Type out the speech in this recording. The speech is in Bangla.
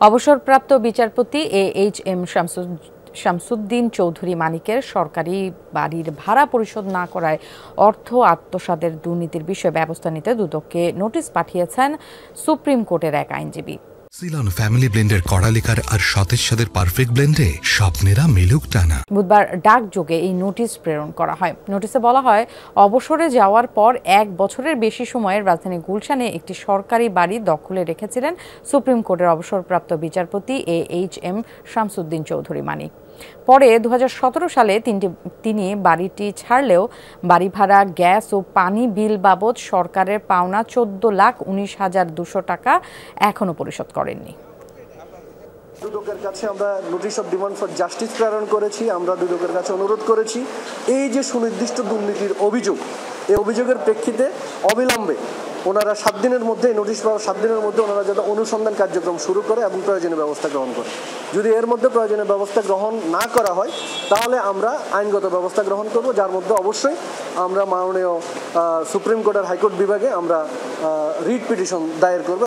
অবসরপ্রাপ্ত বিচারপতি AHM শামসুদ্দিন চৌধুরী মানিকের সরকারি বাড়ির ভাড়া পরিশোধ না করায় অর্থ আত্মসাতের দুর্নীতির বিষয়ে ব্যবস্থা নিতে দুদককে নোটিশ পাঠিয়েছেন সুপ্রিম কোর্টের এক আইনজীবী। সিলন ফ্যামিলি ব্লেন্ডের কড়ালিকার আর সতেজ সাদের পারফেক্ট ব্লেন্ডে স্বপ্নেরা মেলুক টানা। বুধবার ডাকযোগে এই নোটিশ প্রেরণ করা হয়। নোটিশে বলা হয়, অবসরে যাওয়ার পর 1 বছরের বেশি সময়ের রাজধানী গুলশানে একটি সরকারি বাড়ি দখলে রেখেছিলেন সুপ্রিম কোর্টের অবসরপ্রাপ্ত বিচারপতি AHM শামসুদ্দিন চৌধুরী মানিক। পরে 2017 সালে তিনি বাড়িটি ছাড়লেও বাড়ি ভাড়া, গ্যাস ও পানি বিল বাবদ সরকারের পাওনা 14,19,200 টাকা এখনো পরিশোধ করেননি। দুদকের কাছে আমরা notice of demand for justice প্রেরণ করেছি। আমরা দুদকের কাছে অনুরোধ করেছি, এই যে সুনির্দিষ্ট দুর্নীতির অভিযোগ, এই অভিযোগের প্রেক্ষিতে অবিলম্বে ওনারা 7 দিনের মধ্যে, নোটিশ পাওয়ার 7 দিনের মধ্যে ওনারা যাতে অনুসন্ধান কার্যক্রম শুরু করে এবং প্রয়োজনীয় ব্যবস্থা গ্রহণ করে। যদি এর মধ্যে প্রয়োজনীয় ব্যবস্থা গ্রহণ না করা হয় তাহলে আমরা আইনগত ব্যবস্থা গ্রহণ করব, যার মধ্যে অবশ্যই আমরা মাননীয় সুপ্রিম কোর্টের হাইকোর্ট বিভাগে আমরা রিট পিটিশন দায়ের করব।